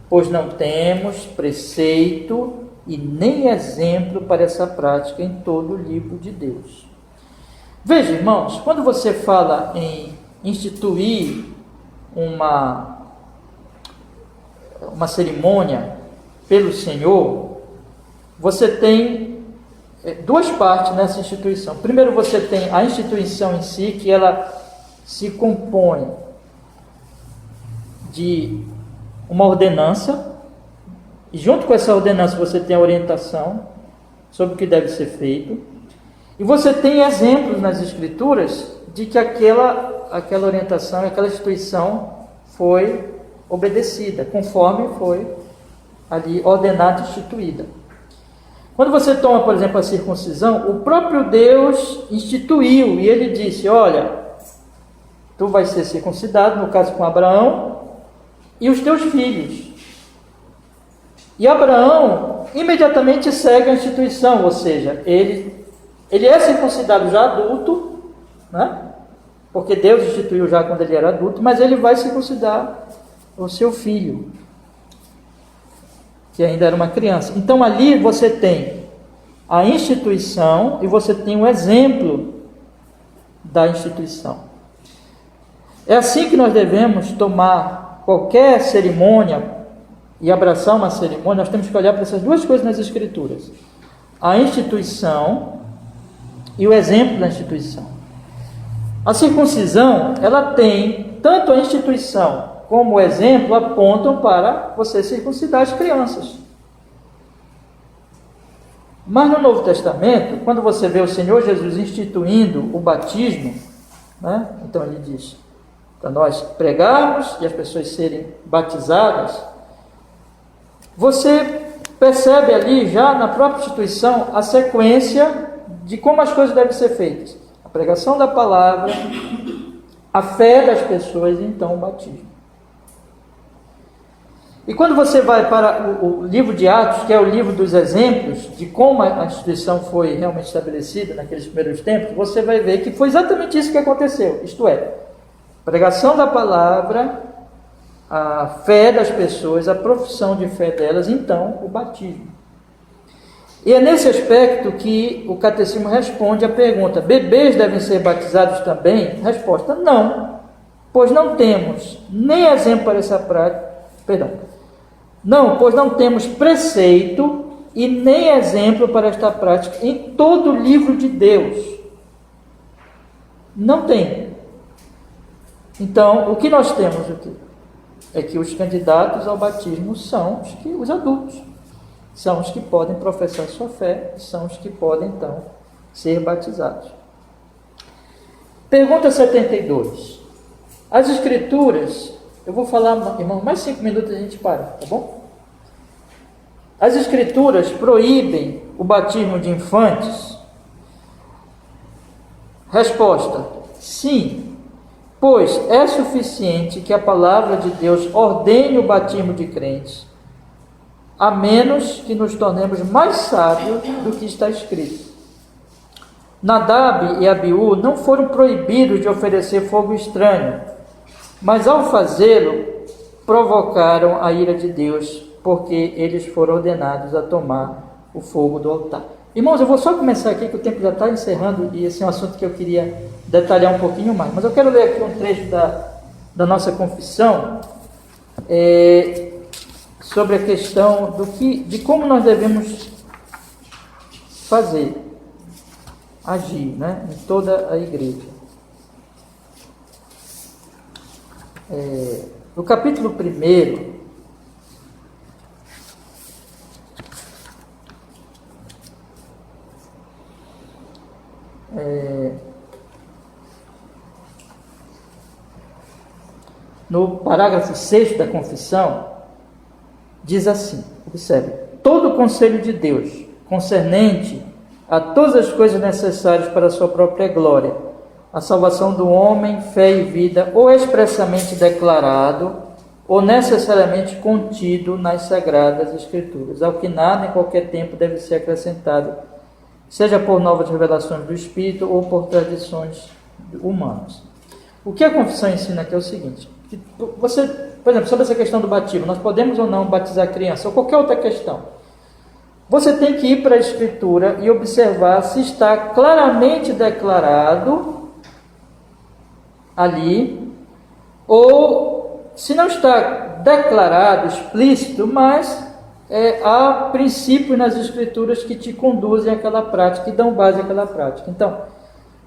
pois não temos preceito e nem exemplo para essa prática em todo o livro de Deus. Veja, irmãos, quando você fala em instituir uma cerimônia pelo Senhor, você tem duas partes nessa instituição. Primeiro, você tem a instituição em si, que ela se compõe de uma ordenança, e junto com essa ordenança você tem a orientação sobre o que deve ser feito, e você tem exemplos nas Escrituras de que aquela orientação, aquela instituição foi obedecida, conforme foi ali ordenada e instituída. Quando você toma, por exemplo, a circuncisão, o próprio Deus instituiu, e ele disse, olha, tu vais ser circuncidado, no caso com Abraão, e os teus filhos. E Abraão imediatamente segue a instituição, ou seja, ele é circuncidado já adulto, né? Porque Deus instituiu já quando ele era adulto, mas ele vai circuncidar o seu filho, que ainda era uma criança. Então ali você tem a instituição e você tem o exemplo da instituição. É assim que nós devemos tomar qualquer cerimônia e abraçar uma cerimônia. Nós temos que olhar para essas duas coisas nas Escrituras: a instituição e o exemplo da instituição. A circuncisão, ela tem tanto a instituição como o exemplo apontam para você circuncidar as crianças. Mas no Novo Testamento, quando você vê o Senhor Jesus instituindo o batismo, né? Então ele diz para nós pregarmos e as pessoas serem batizadas, você percebe ali já na própria instituição a sequência de como as coisas devem ser feitas: a pregação da palavra, a fé das pessoas e então o batismo. E quando você vai para o livro de Atos, que é o livro dos exemplos de como a instituição foi realmente estabelecida naqueles primeiros tempos, você vai ver que foi exatamente isso que aconteceu, isto é, pregação da palavra, a fé das pessoas, a profissão de fé delas, então o batismo. E é nesse aspecto que o catecismo responde à pergunta: bebês devem ser batizados também? Resposta: não, pois não temos nem exemplo para essa prática, não, pois não temos preceito e nem exemplo para esta prática em todo o livro de Deus. Não tem. Então, o que nós temos aqui é que os candidatos ao batismo são os adultos, são os que podem professar sua fé, são os que podem, então, ser batizados. Pergunta 72. As Escrituras, eu vou falar, irmão, mais 5 minutos a gente para, tá bom? As Escrituras proíbem o batismo de infantes? Resposta: sim, pois é suficiente que a palavra de Deus ordene o batismo de crentes, a menos que nos tornemos mais sábios do que está escrito. Nadab e Abiú não foram proibidos de oferecer fogo estranho, mas ao fazê-lo, provocaram a ira de Deus, porque eles foram ordenados a tomar o fogo do altar. Irmãos, eu vou só começar aqui, que o tempo já está encerrando, e esse é um assunto que eu queria detalhar um pouquinho mais. Mas eu quero ler aqui um trecho da nossa confissão, sobre a questão de como nós devemos fazer, agir, né, em toda a igreja. No capítulo 1, no parágrafo 6 da confissão, diz assim, observe: todo o conselho de Deus, concernente a todas as coisas necessárias para a sua própria glória, a salvação do homem, fé e vida, ou expressamente declarado, ou necessariamente contido nas Sagradas Escrituras, ao que nada em qualquer tempo deve ser acrescentado, seja por novas revelações do Espírito ou por tradições humanas. O que a confissão ensina aqui é o seguinte: que você, por exemplo, sobre essa questão do batismo, nós podemos ou não batizar criança, ou qualquer outra questão, você tem que ir para a Escritura e observar se está claramente declarado ali, ou se não está declarado, explícito, mas há princípios nas Escrituras que te conduzem àquela prática, que dão base àquela prática. Então,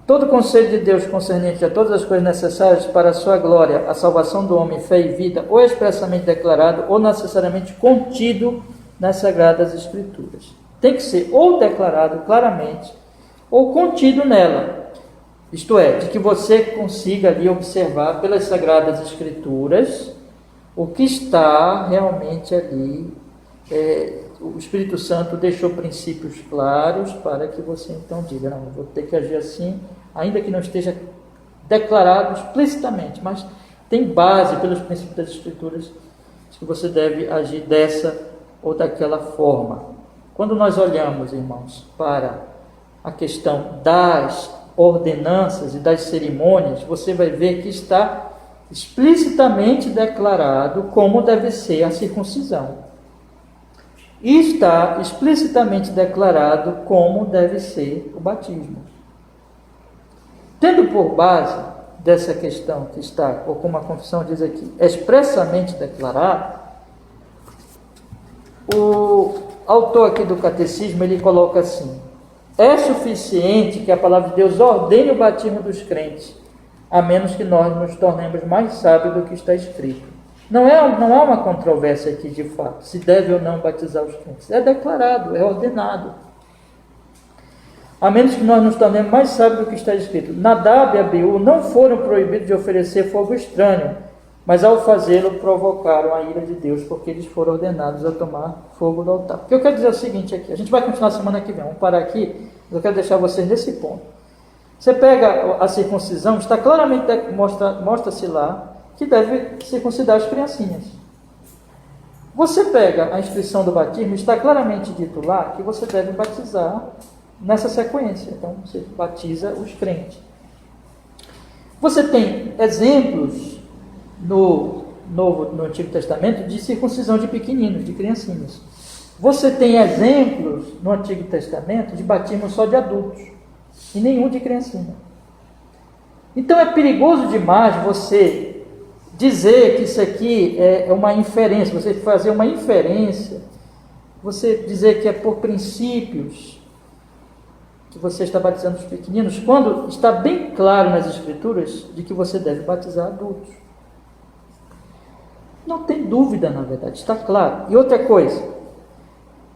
todo o conselho de Deus concernente a todas as coisas necessárias para a sua glória, a salvação do homem, fé e vida, ou expressamente declarado, ou necessariamente contido nas Sagradas Escrituras. Tem que ser ou declarado claramente, ou contido nela. Isto é, de que você consiga ali observar pelas Sagradas Escrituras o que está realmente ali. O Espírito Santo deixou princípios claros para que você então diga: não, eu vou ter que agir assim, ainda que não esteja declarado explicitamente, mas tem base pelos princípios das Escrituras que você deve agir dessa ou daquela forma. Quando nós olhamos, irmãos, para a questão das ordenanças e das cerimônias, você vai ver que está explicitamente declarado como deve ser a circuncisão. E está explicitamente declarado como deve ser o batismo. Tendo por base dessa questão que está, ou como a confissão diz aqui, expressamente declarado, o autor aqui do catecismo, ele coloca assim: é suficiente que a palavra de Deus ordene o batismo dos crentes, a menos que nós nos tornemos mais sábios do que está escrito. Não há uma controvérsia aqui de fato, se deve ou não batizar os crentes. É declarado, é ordenado. A menos que nós nos tornemos mais sábios do que está escrito. Nadab e Abiú não foram proibidos de oferecer fogo estranho, mas ao fazê-lo provocaram a ira de Deus, porque eles foram ordenados a tomar fogo do altar. O que eu quero dizer é o seguinte aqui, a gente vai continuar semana que vem, vamos parar aqui, mas eu quero deixar vocês nesse ponto. Você pega a circuncisão, está claramente, mostra-se lá, que deve circuncidar as criancinhas. Você pega a inscrição do batismo, está claramente dito lá que você deve batizar nessa sequência. Então, você batiza os crentes. Você tem exemplos no Antigo Testamento de circuncisão de pequeninos, de criancinhas. Você tem exemplos no Antigo Testamento de batismo só de adultos e nenhum de criancinha. Então, é perigoso demais você dizer que isso aqui é uma inferência, você fazer uma inferência, você dizer que é por princípios que você está batizando os pequeninos, quando está bem claro nas Escrituras de que você deve batizar adultos. Não tem dúvida, na verdade, está claro. E outra coisa,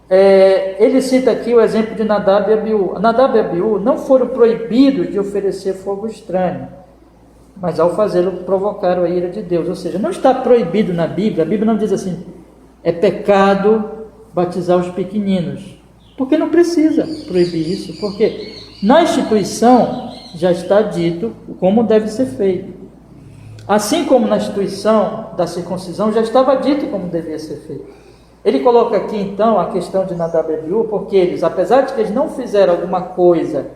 ele cita aqui o exemplo de Nadab e Abiú. Nadab e Abiú não foram proibidos de oferecer fogo estranho, mas ao fazê-lo provocaram a ira de Deus. Ou seja, não está proibido na Bíblia, a Bíblia não diz assim, é pecado batizar os pequeninos, porque não precisa proibir isso, porque na instituição já está dito como deve ser feito. Assim como na instituição da circuncisão já estava dito como devia ser feito. Ele coloca aqui então a questão de Nadab e Abiú, porque eles, apesar de que eles não fizeram alguma coisa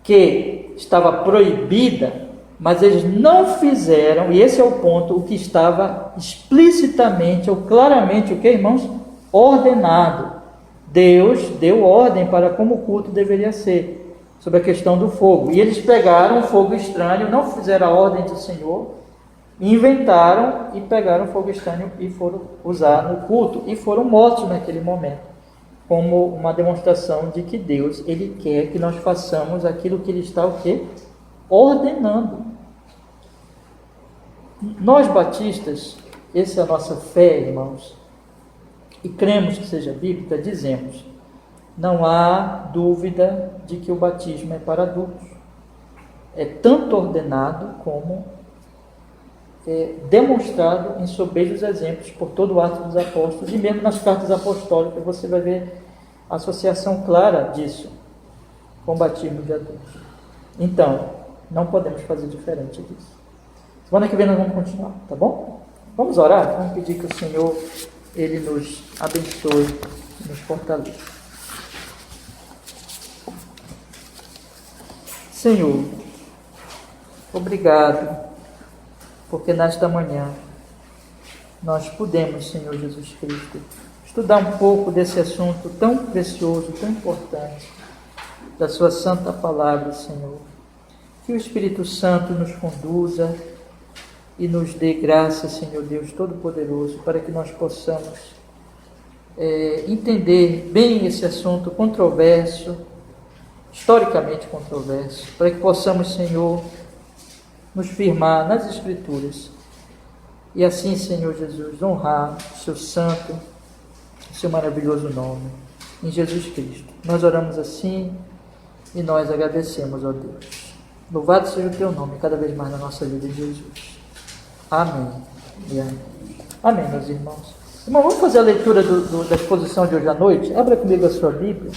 que estava proibida, mas eles não fizeram, e esse é o ponto, o que estava explicitamente ou claramente, o que, irmãos? Ordenado. Deus deu ordem para como o culto deveria ser, sobre a questão do fogo. E eles pegaram fogo estranho, não fizeram a ordem do Senhor, inventaram e pegaram fogo estranho e foram usar no culto, e foram mortos naquele momento, como uma demonstração de que Deus, Ele quer que nós façamos aquilo que Ele está o quê? Ordenando. Nós batistas, essa é a nossa fé, irmãos, e cremos que seja bíblica, dizemos: não há dúvida de que o batismo é para adultos. É tanto ordenado como demonstrado em soberbos exemplos por todo o ato dos apóstolos, e mesmo nas cartas apostólicas você vai ver a associação clara disso com o batismo de adultos. Então, não podemos fazer diferente disso. Semana que vem nós vamos continuar, tá bom? Vamos orar? Vamos pedir que o Senhor, Ele nos abençoe e nos fortaleça. Senhor, obrigado, porque nesta manhã nós pudemos, Senhor Jesus Cristo, estudar um pouco desse assunto tão precioso, tão importante, da Sua Santa Palavra, Senhor. Que o Espírito Santo nos conduza e nos dê graça, Senhor Deus Todo-Poderoso, para que nós possamos entender bem esse assunto controverso, historicamente controverso, para que possamos, Senhor, nos firmar nas Escrituras e assim, Senhor Jesus, honrar o Seu santo, o Seu maravilhoso nome, em Jesus Cristo. Nós oramos assim e nós agradecemos, ó Deus. Louvado seja o Teu nome, cada vez mais na nossa vida, em Jesus. Amém. E amém. Amém, meus irmãos. Irmão, vamos fazer a leitura da exposição de hoje à noite? Abra comigo a sua Bíblia.